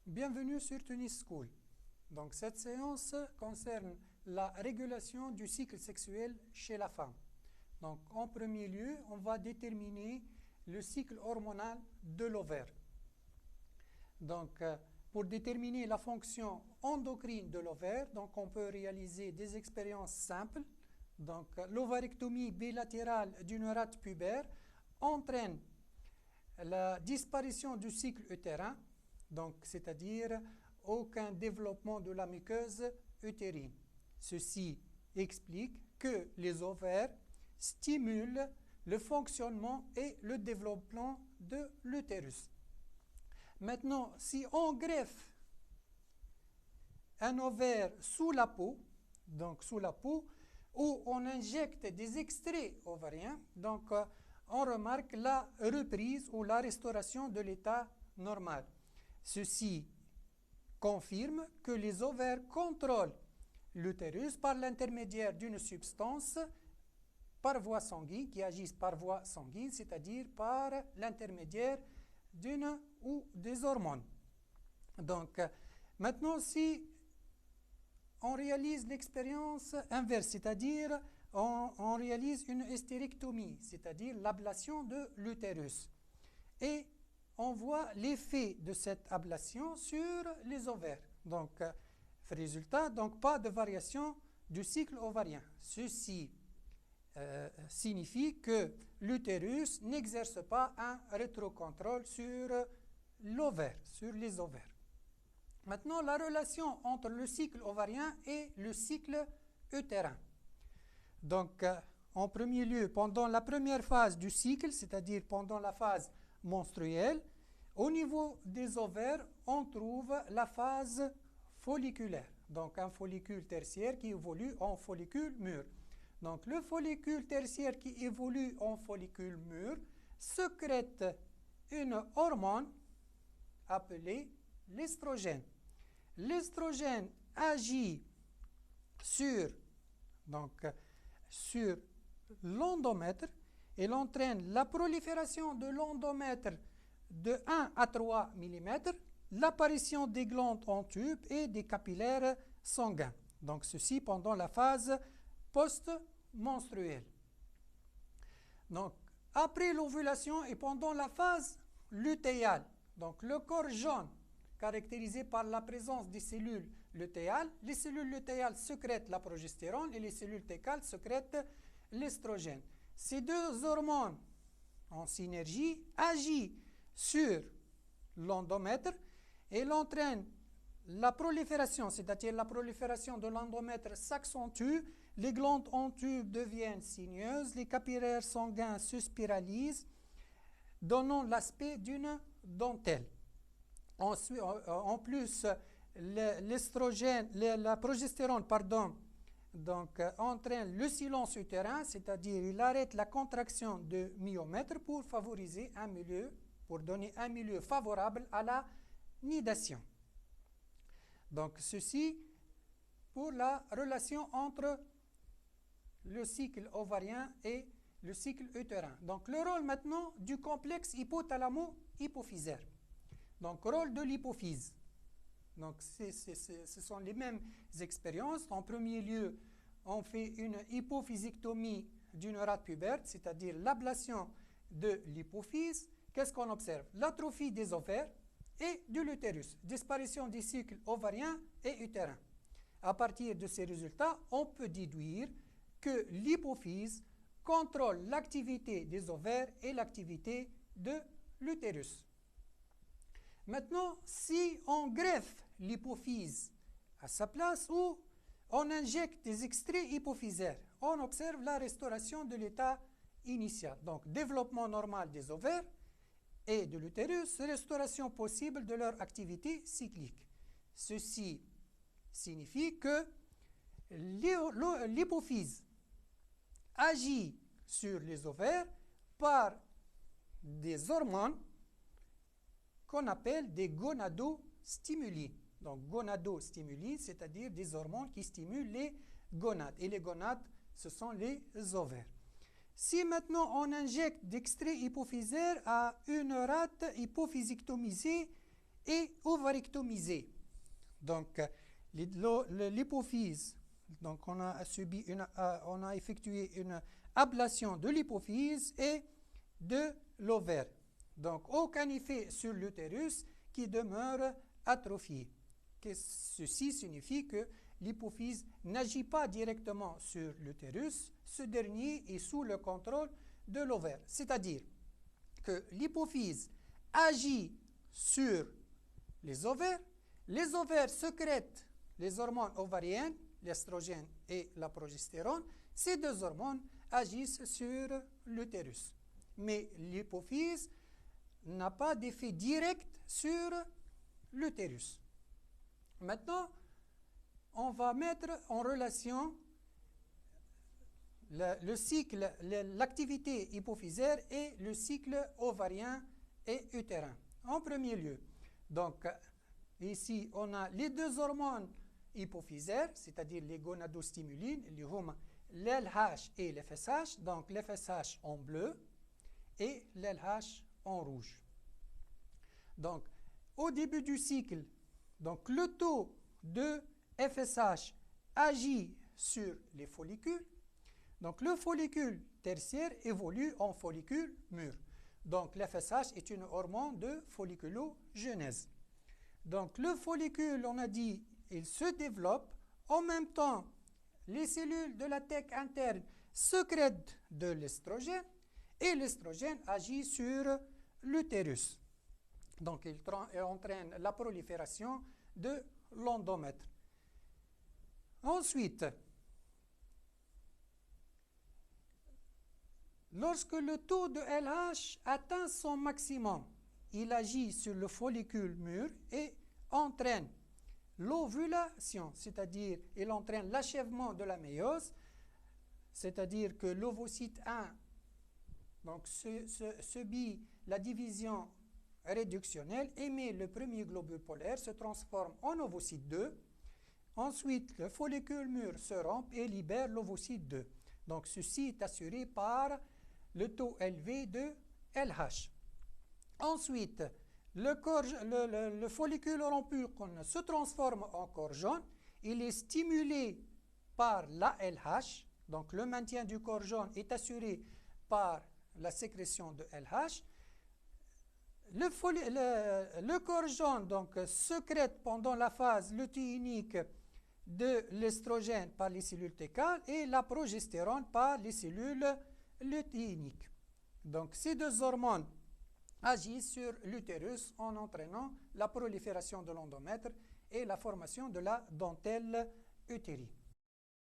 Bienvenue sur Tunis School. Donc cette séance concerne la régulation du cycle sexuel chez la femme. Donc en premier lieu, on va déterminer le cycle hormonal de l'ovaire. Donc pour déterminer la fonction endocrine de l'ovaire, donc on peut réaliser des expériences simples. Donc l'ovarectomie bilatérale d'une rate pubère entraîne la disparition du cycle utérin, donc c'est-à-dire aucun développement de la muqueuse utérine. Ceci explique que les ovaires stimulent le fonctionnement et le développement de l'utérus. Maintenant, si on greffe un ovaire sous la peau, donc sous la peau, où on injecte des extraits ovariens, donc on remarque la reprise ou la restauration de l'état normal. Ceci confirme que les ovaires contrôlent l'utérus par l'intermédiaire d'une substance par voie sanguine, qui agissent par voie sanguine, c'est-à-dire par l'intermédiaire d'une ou des hormones. Donc, maintenant, si on réalise l'expérience inverse, c'est-à-dire on réalise une hystérectomie, c'est-à-dire l'ablation de l'utérus, et on voit l'effet de cette ablation sur les ovaires. Donc, résultat, donc pas de variation du cycle ovarien. Ceci signifie que l'utérus n'exerce pas un rétrocontrôle sur l'ovaire, sur les ovaires. Maintenant, la relation entre le cycle ovarien et le cycle utérin. Donc, en premier lieu, pendant la première phase du cycle, c'est-à-dire pendant la phase menstruelle, au niveau des ovaires, on trouve la phase folliculaire. Donc, un follicule tertiaire qui évolue en follicule mûr. Donc, le follicule tertiaire qui évolue en follicule mûr sécrète une hormone appelée l'estrogène. L'estrogène agit sur l'endomètre. Il entraîne la prolifération de l'endomètre de 1 à 3 mm, l'apparition des glandes en tube et des capillaires sanguins. Donc, ceci pendant la phase post-menstruelle. Donc, après l'ovulation et pendant la phase lutéale, donc le corps jaune, caractérisé par la présence des cellules lutéales, les cellules lutéales sécrètent la progestérone et les cellules técales sécrètent l'estrogène. Ces deux hormones en synergie agissent sur l'endomètre et l'entraînent la prolifération, c'est-à-dire la prolifération de l'endomètre s'accentue, les glandes en tube deviennent sinueuses, les capillaires sanguins se spiralisent, donnant l'aspect d'une dentelle. Ensuite, en plus, l'estrogène, la progestérone, entraîne le silence utérin, c'est-à-dire il arrête la contraction de myomètre pour favoriser un milieu, pour donner un milieu favorable à la nidation. Donc, ceci pour la relation entre le cycle ovarien et le cycle utérin. Donc, le rôle maintenant du complexe hypothalamo-hypophysaire. Donc, rôle de l'hypophyse. Donc, ce sont les mêmes expériences. En premier lieu, on fait une hypophysectomie d'une rate pubère, c'est-à-dire l'ablation de l'hypophyse. Qu'est-ce qu'on observe? L'atrophie des ovaires et de l'utérus, disparition des cycles ovariens et utérins. À partir de ces résultats, on peut déduire que l'hypophyse contrôle l'activité des ovaires et l'activité de l'utérus. Maintenant, si on greffe l'hypophyse à sa place ou on injecte des extraits hypophysaires, on observe la restauration de l'état initial. Donc, développement normal des ovaires et de l'utérus, restauration possible de leur activité cyclique. Ceci signifie que l'hypophyse agit sur les ovaires par des hormones qu'on appelle des gonadostimuli. Donc, gonadostimuli, c'est-à-dire des hormones qui stimulent les gonades. Et les gonades, ce sont les ovaires. Si maintenant on injecte d'extrait hypophysaire à une rate hypophysectomisée et ovarectomisée, donc l'hypophyse, donc on a effectué une ablation de l'hypophyse et de l'ovaire. Donc aucun effet sur l'utérus qui demeure atrophié. Ceci signifie que l'hypophyse n'agit pas directement sur l'utérus, ce dernier est sous le contrôle de l'ovaire. C'est-à-dire que l'hypophyse agit sur les ovaires sécrètent les hormones ovariennes, l'estrogène et la progestérone. Ces deux hormones agissent sur l'utérus. Mais l'hypophyse n'a pas d'effet direct sur l'utérus. Maintenant, on va mettre en relation le cycle, l'activité hypophysaire et le cycle ovarien et utérin. En premier lieu, donc ici on a les deux hormones hypophysaires, c'est-à-dire les gonadostimulines, l'LH et l'FSH, donc l'FSH en bleu et l'LH en rouge. Donc au début du cycle, donc le taux de FSH agit sur les follicules. Donc le follicule tertiaire évolue en follicule mûr. Donc l'FSH est une hormone de folliculogenèse. Donc le follicule, on a dit, il se développe. En même temps, les cellules de la thèque interne sécrètent de l'estrogène et l'estrogène agit sur l'utérus. Donc il entraîne la prolifération de l'endomètre. Ensuite, lorsque le taux de LH atteint son maximum, il agit sur le follicule mûr et entraîne l'ovulation, c'est-à-dire il entraîne l'achèvement de la méiose, c'est-à-dire que l'ovocyte 1 donc, subit la division réductionnelle, émet le premier globule polaire, se transforme en ovocyte 2. Ensuite, le follicule mûr se rompt et libère l'ovocyte 2. Donc, ceci est assuré par le taux élevé de LH. Ensuite, le follicule rompu se transforme en corps jaune. Il est stimulé par la LH. Donc, le maintien du corps jaune est assuré par la sécrétion de LH. Le corps jaune donc, sécrète pendant la phase lutéinique de l'estrogène par les cellules técales et la progestérone par les cellules lutéiniques. Donc ces deux hormones agissent sur l'utérus en entraînant la prolifération de l'endomètre et la formation de la dentelle utérine.